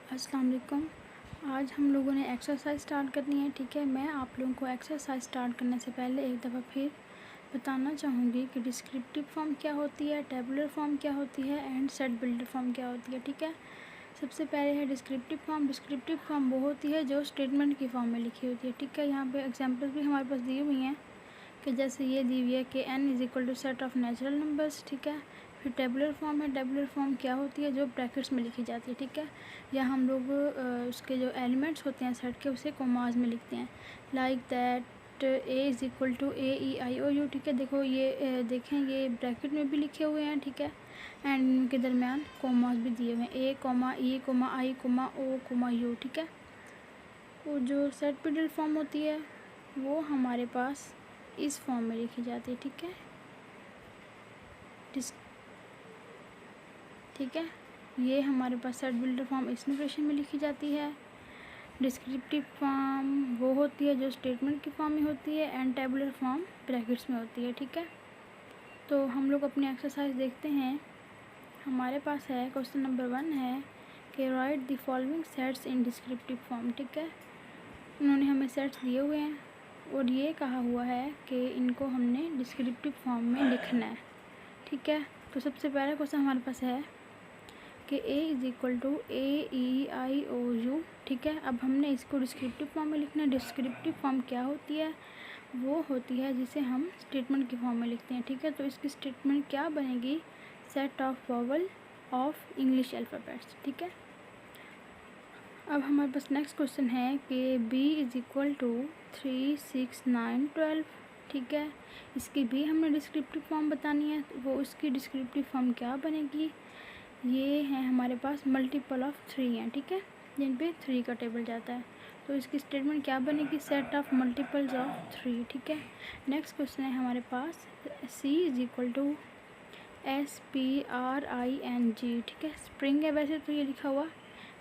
अस्सलाम वालेकुम। आज हम लोगों ने एक्सरसाइज स्टार्ट करनी है। ठीक है, मैं आप लोगों को एक्सरसाइज स्टार्ट करने से पहले एक दफ़ा फिर बताना चाहूँगी कि डिस्क्रिप्टिव फॉर्म क्या होती है, टेबुलर फॉर्म क्या होती है एंड सेट बिल्डर फॉर्म क्या होती है। ठीक है, सबसे पहले है डिस्क्रिप्टिव फॉर्म। डिस्क्रिप्टिव फॉर्म वो होती है जो स्टेटमेंट की फॉर्म में लिखी होती है। ठीक है, यहाँ पे एग्जांपल्स भी हमारे पास दी हुई हैं कि जैसे ये दी हुई है कि n is equal to set of natural numbers. ठीक है, फिर टेबुलर फॉर्म है। टेबुलर फॉर्म क्या होती है, जो ब्रैकेट्स में लिखी जाती है। ठीक है, या हम लोग उसके जो एलिमेंट्स होते हैं सेट के, उसे कोमास में लिखते हैं। Like that A is equal to AEIOU। ठीक है, देखो ये देखें, ये ब्रैकेट में भी लिखे हुए हैं। ठीक है, एंड इनके दरमियान कोमास भी दिए हुए हैं, A, E, I, O, U। ठीक है, और जो सेट बिल्डर फॉर्म होती है वो हमारे पास इस फॉर्म में लिखी जाती है। ठीक है, ठीक है, ये हमारे पास सेट बिल्डर फॉर्म इस नोटेशन में लिखी जाती है। डिस्क्रिप्टिव फॉर्म वो होती है जो स्टेटमेंट की फॉर्म में होती है एंड टेबुलर फॉर्म ब्रैकेट्स में होती है। ठीक है, तो हम लोग अपनी एक्सरसाइज देखते हैं। हमारे पास है क्वेश्चन नंबर 1 है कि right the following sets in descriptive form. ठीक है, उन्होंने हमें सेट्स दिए हुए हैं और ये कहा हुआ है कि इनको हमने डिस्क्रिप्टिव फॉर्म में लिखना है। ठीक है, तो सबसे पहला क्वेश्चन हमारे पास है कि A is equal to AEIOU। ठीक है, अब हमने इसको डिस्क्रिप्टिव फॉर्म में लिखना है। डिस्क्रिप्टिव फॉर्म क्या होती है, वो होती है जिसे हम स्टेटमेंट की फॉर्म में लिखते हैं। ठीक है, तो इसकी स्टेटमेंट क्या बनेगी, set of vowel of English alphabets. ठीक है, अब हमारे पास नेक्स्ट क्वेश्चन है कि B इज़ इक्वल टू 3, 6, 9, 12। ठीक है, इसकी भी हमने डिस्क्रिप्टिव फॉर्म बतानी है। तो वो उसकी डिस्क्रिप्टिव फॉर्म क्या बनेगी, ये है हमारे पास मल्टीपल ऑफ 3 हैं। ठीक है, जिन पे 3 का टेबल जाता है, तो इसकी स्टेटमेंट क्या बनेगी, सेट ऑफ मल्टीपल्स ऑफ 3। ठीक है, नेक्स्ट क्वेश्चन है हमारे पास C is equal to SPRING। ठीक है, स्प्रिंग है वैसे तो ये लिखा हुआ,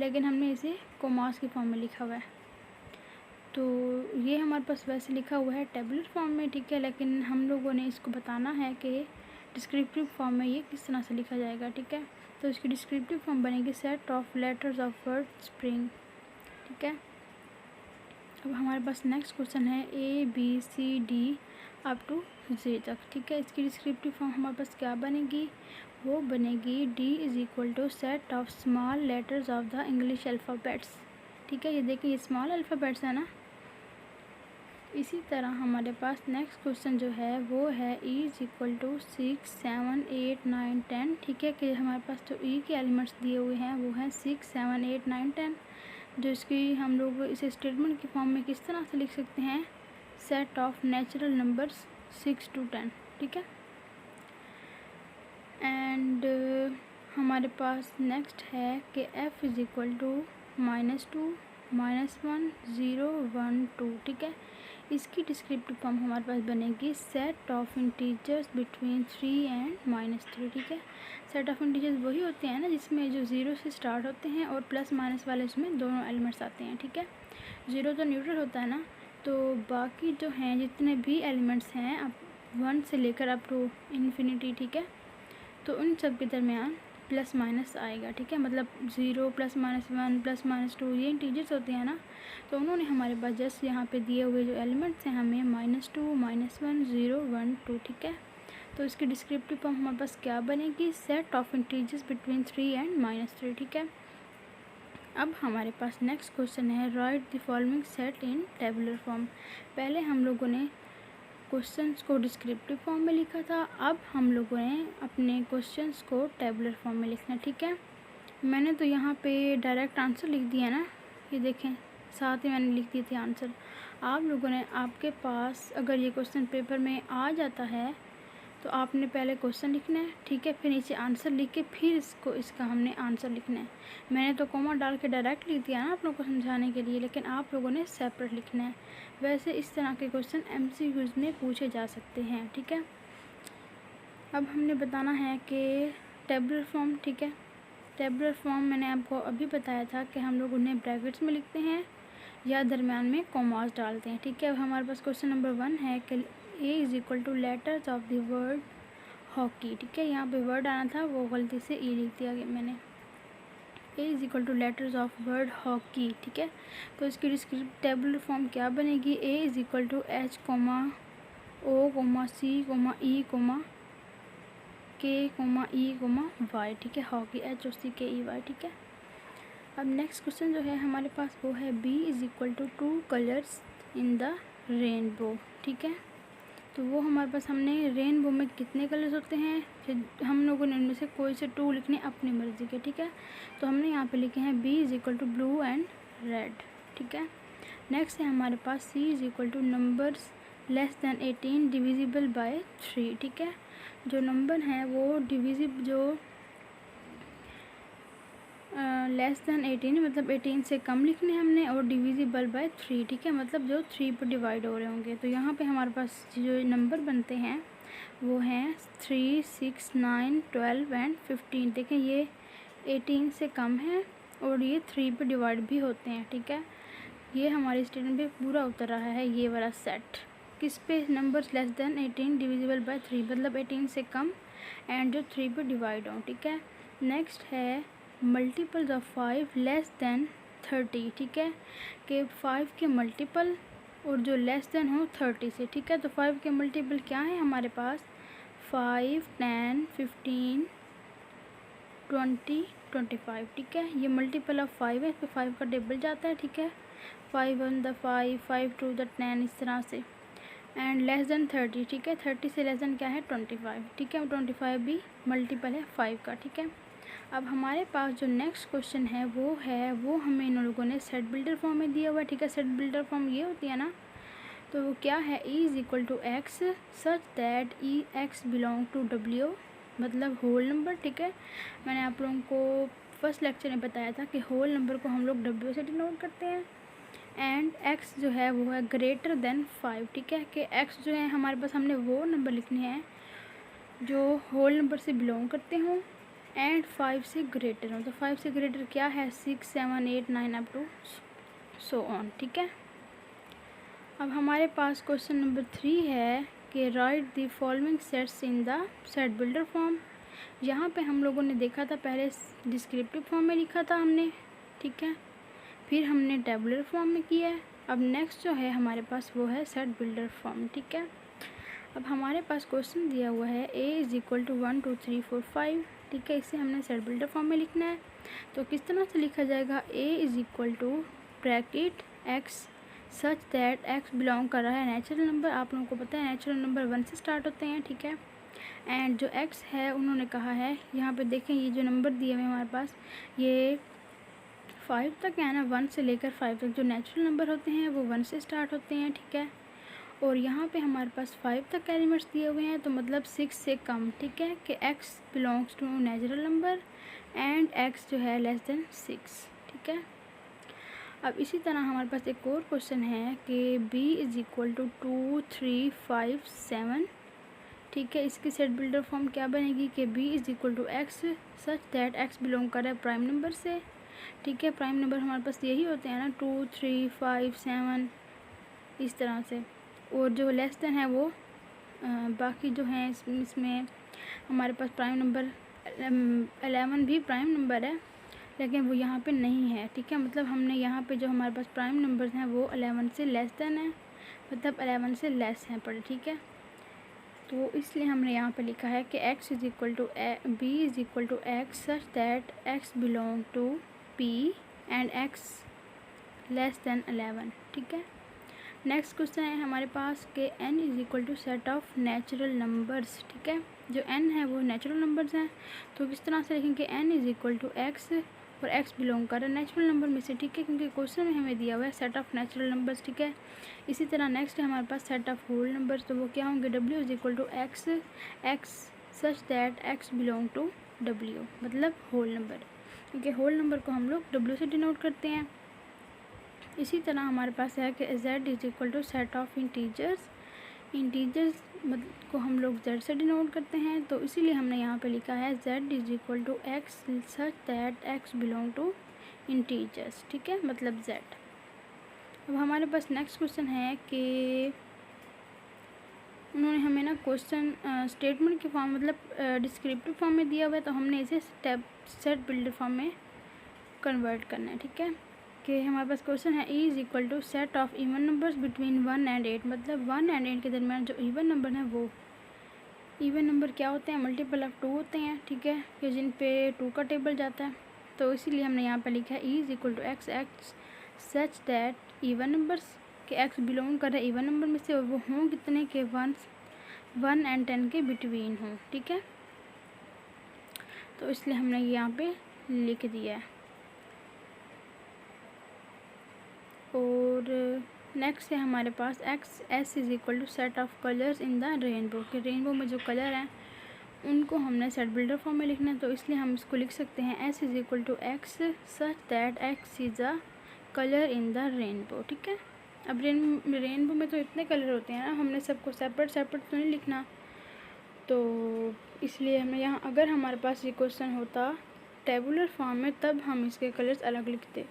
लेकिन हमने इसे कोमास की फॉर्म में लिखा हुआ है। तो ये हमारे पास वैसे लिखा हुआ है टेबुलर फॉर्म में। ठीक है, लेकिन हम लोगों ने इसको बताना है कि डिस्क्रिप्टिव फॉर्म में ये किस तरह से लिखा जाएगा। ठीक है, तो इसकी डिस्क्रिप्टिव फॉर्म बनेगी set of letters of word spring. ठीक है, अब हमारे पास नेक्स्ट क्वेश्चन है ABCD अप टू Z तक। ठीक है, इसकी डिस्क्रिप्टिव फॉर्म हमारे पास क्या बनेगी, वो बनेगी D is equal to set of small letters of the English alphabets. ठीक है, ये देखिए, ये स्मॉल अल्फ़ाबेट्स है ना। इसी तरह हमारे पास नेक्स्ट क्वेश्चन जो है वो है E इज़ इक्वल टू 6, 7, 8, 9, 10। ठीक है, कि हमारे पास जो E के एलिमेंट्स दिए हुए हैं वो हैं 6, 7, 8, 9, 10। जो इसकी हम लोग इसे स्टेटमेंट की फॉर्म में किस तरह से लिख सकते हैं, set of natural numbers 6 to 10। ठीक है, एंड हमारे पास नेक्स्ट है कि F इज़ इक्वल टू -2, -1, 0, 1, 2। ठीक है, इसकी डिस्क्रिप्टिव फॉर्म हमारे पास बनेगी set of integers between 3 and -3। ठीक है, सेट ऑफ इंटीजर्स वही होते हैं ना जिसमें जो 0 से स्टार्ट होते हैं और प्लस माइनस वाले इसमें दोनों एलिमेंट्स आते हैं। ठीक है, 0 तो न्यूट्रल होता है ना, तो बाकी जो हैं जितने भी एलिमेंट्स हैं अब 1 से लेकर अप टू इन्फिनिटी। ठीक है, तो उन सब के दरमियान प्लस माइनस आएगा। ठीक है, मतलब 0 +, -1 +, -2 ये इंटीजर्स होते हैं ना, तो उन्होंने हमारे पास जस्ट यहाँ पे दिए हुए जो एलिमेंट्स हैं हमें -2, -1, 0, 1, 2। ठीक है, तो इसकी डिस्क्रिप्टिव फॉर्म हमारे पास क्या बनेगी, set of integers between 3 and -3। ठीक है, अब हमारे पास नेक्स्ट क्वेश्चन है right the following set in tabular form. पहले हम लोगों ने क्वेश्चंस को डिस्क्रिप्टिव फॉर्म में लिखा था, अब हम लोगों ने अपने क्वेश्चंस को टेबुलर फॉर्म में लिखना। ठीक है, मैंने तो यहाँ पे डायरेक्ट आंसर लिख दिया ना, ये देखें, साथ ही मैंने लिख दी थी आंसर। आप लोगों ने, आपके पास अगर ये क्वेश्चन पेपर में आ जाता है तो आपने पहले क्वेश्चन लिखना है। ठीक है, फिर नीचे आंसर लिख के फिर इसका हमने आंसर लिखना है। मैंने तो कॉमा डाल के डायरेक्ट लिख दिया ना आप लोगों को समझाने के लिए, लेकिन आप लोगों ने सेपरेट लिखना है। वैसे इस तरह के क्वेश्चन MCQs में पूछे जा सकते हैं। ठीक है, अब हमने बताना है कि टेबुलर फॉर्म। ठीक है, टेबुलर फॉर्म मैंने आपको अभी बताया था कि हम लोग उन्हें ब्रैकेट्स में लिखते हैं या दरमियान में कॉमास डालते हैं। ठीक है, अब हमारे पास क्वेश्चन नंबर 1 है कि A is equal to letters of the word hockey. ठीक है, यहाँ पे वर्ड आना था, वो गलती से E लिख दिया गया मैंने। A is equal to letters of word hockey, ठीक है। तो इसकी डिस्क्रिप्टिव टेबुलर फॉर्म क्या बनेगी, A is equal to H comma O comma C comma E comma K comma E comma Y, ठीक है। हॉकी एच ओ सी के E Y, ठीक है। अब नेक्स्ट क्वेश्चन जो है हमारे पास वो है B is equal to 2 colours in the rainbow, ठीक है। तो वो हमारे पास हमने रेनबो में कितने कलर्स होते हैं, फिर हम लोगों ने उनमें से कोई से 2 लिखने अपनी मर्ज़ी के, ठीक है। तो हमने यहाँ पे लिखे हैं B is equal to blue and red, ठीक है। नेक्स्ट है हमारे पास C is equal to numbers less than 18 divisible by 3, ठीक है। जो नंबर हैं वो जो लेस दैन 18 मतलब 18 से कम लिखने हैं हमने, और डिविजिबल बाय 3, ठीक है, मतलब जो 3 पर डिवाइड हो रहे होंगे। तो यहाँ पे हमारे पास जो नंबर बनते हैं वो हैं 3, 6, 9, 12 एंड 15। देखें ये 18 से कम है और ये 3 पर डिवाइड भी होते हैं, ठीक है। ये हमारे स्टेटमेंट पे पूरा उतर रहा है ये वाला सेट, किस पे, numbers less than 18 divisible by 3, मतलब 18 से कम एंड जो 3 पर डिवाइड हो, ठीक है। नेक्स्ट है मल्टीपल्स ऑफ 5 लेस दैन 30, ठीक है, कि 5 के मल्टीपल और जो लेस देन हो 30 से, ठीक है। तो 5 के मल्टीपल क्या है हमारे पास, 5, 10, 15, 20, 25, ठीक है। ये मल्टीपल ऑफ 5 है, इस पर 5 का टेबल जाता है, ठीक है। 5 1 द 5, 5 2 द 10, इस तरह से। एंड लेस देन 30, ठीक है, 30 से लेस देन क्या है 25, ठीक है। 25 भी मल्टीपल है 5 का, ठीक है। अब हमारे पास जो नेक्स्ट क्वेश्चन है वो हमें इन लोगों ने सेट बिल्डर फॉर्म में दिया हुआ है, ठीक है। सेट बिल्डर फॉर्म ये होती है ना, तो वो क्या है, E is equal to x such that E x belong to W, मतलब होल नंबर, ठीक है। मैंने आप लोगों को फर्स्ट लेक्चर में बताया था कि होल नंबर को हम लोग डब्ल्यू से डिनोट करते हैं। एंड एक्स जो है वो है ग्रेटर देन 5, ठीक है, कि एक्स जो है हमारे पास हमने वो नंबर लिखने हैं जो होल नंबर से बिलोंग करते हों एंड 5 से ग्रेटर हो। तो 5 से ग्रेटर क्या है, 6, 7, 8, 9 अप टू सो ऑन, ठीक है। अब हमारे पास क्वेश्चन नंबर 3 है कि right the following sets in the set builder form. यहाँ पे हम लोगों ने देखा था पहले डिस्क्रिप्टिव फॉर्म में लिखा था हमने, ठीक है, फिर हमने टेबुलर फॉर्म में किया है। अब नेक्स्ट जो है हमारे पास वो है सेट बिल्डर फॉर्म, ठीक है। अब हमारे पास क्वेश्चन दिया हुआ है ए इज़ इक्वल टू 1 2 3 4 5, ठीक है। इसे हमने सेट बिल्डर फॉर्म में लिखना है। तो किस तरह से लिखा जाएगा, ए is equal to bracket x such that x belong कर रहा है नेचुरल नंबर। आप लोगों को पता है नेचुरल नंबर 1 से स्टार्ट होते हैं, ठीक है। एंड जो एक्स है उन्होंने कहा है, यहाँ पे देखें ये जो नंबर दिए हुए हमारे पास ये 5 तक है ना, 1 से लेकर 5 तक जो नेचुरल नंबर होते हैं वो 1 से स्टार्ट होते हैं, ठीक है। और यहाँ पे हमारे पास 5 तक एलिमेंट्स दिए हुए हैं, तो मतलब 6 से कम, ठीक है, कि x belongs to natural number and x जो है लेस देन 6, ठीक है। अब इसी तरह हमारे पास एक और क्वेश्चन है कि b इज़ इक्वल टू 2 3 5 7, ठीक है। इसकी सेट बिल्डर फॉर्म क्या बनेगी कि b is equal to x such that x belong कर रहा है प्राइम नंबर से, ठीक है। प्राइम नंबर हमारे पास यही होते हैं ना, 2 3 5 7 इस तरह से। और जो लेस देन है वो बाकी जो हैं इसमें हमारे पास प्राइम नंबर 11 भी प्राइम नंबर है, लेकिन वो यहाँ पे नहीं है, ठीक है। मतलब हमने यहाँ पे जो हमारे पास प्राइम नंबर्स हैं वो 11 से लेस देन है, मतलब 11 से लेस हैं पढ़े, ठीक है। तो इसलिए हमने यहाँ पे लिखा है कि x is equal to b is equal to x such that x belong to p and x less than 11, ठीक है। नेक्स्ट क्वेश्चन है हमारे पास कि n is equal to set of natural numbers, ठीक है। जो n है वो नेचुरल नंबर्स हैं, तो किस तरह से लिखेंगे, n is equal to x और x बिलोंग कर रहा है नेचुरल नंबर में से, ठीक है, क्योंकि क्वेश्चन में हमें दिया हुआ है सेट ऑफ नेचुरल नंबर्स, ठीक है। इसी तरह नेक्स्ट है हमारे पास सेट ऑफ होल नंबर्स, तो वो क्या होंगे, w is equal to x such that x belong to w, मतलब होल नंबर, क्योंकि होल नंबर को हम लोग w से डिनोट करते हैं। इसी तरह हमारे पास है कि z is equal to set of integers को हम लोग z से डिनोट करते हैं, तो इसीलिए हमने यहाँ पे लिखा है z is equal to x such that x belong to integers, ठीक है, मतलब z। अब हमारे पास नेक्स्ट क्वेश्चन है कि उन्होंने हमें ना क्वेश्चन स्टेटमेंट के फॉर्म मतलब डिस्क्रिप्टिव फॉर्म में दिया हुआ है, तो हमने इसे सेट बिल्डर फॉर्म में कन्वर्ट करना है, ठीक है। कि हमारे पास क्वेश्चन है E is equal to set of even numbers between 1 and 8, मतलब 1 एंड 8 के दरमियान जो इवन नंबर हैं वो इवन नंबर क्या होते हैं, मल्टीपल ऑफ 2 होते हैं, ठीक है, कि जिन पे 2 का टेबल जाता है। तो इसीलिए हमने यहाँ पे लिखा है E is equal to x x such that even numbers के एक्स बिलोंग कर रहे इवन नंबर में से, और वो हों कितने के 1 एंड 10 के बिटवीन हों, ठीक है। तो इसलिए हमने यहाँ पे लिख दिया है। और नेक्स्ट है हमारे पास x S is equal to set of colours in the rainbow, के रेनबो में जो कलर हैं उनको हमने सेट बिल्डर फॉर्म में लिखना है। तो इसलिए हम इसको लिख सकते हैं S is equal to x such that x is a colour in the rainbow, ठीक है। अब रेनबो में तो इतने कलर होते हैं ना, हमने सबको सेपरेट सेपरेट तो नहीं लिखना, तो इसलिए हमें यहाँ अगर हमारे पास ये क्वेश्चन होता टेबुलर फॉर्म में तब हम इसके कलर्स अलग लिखते।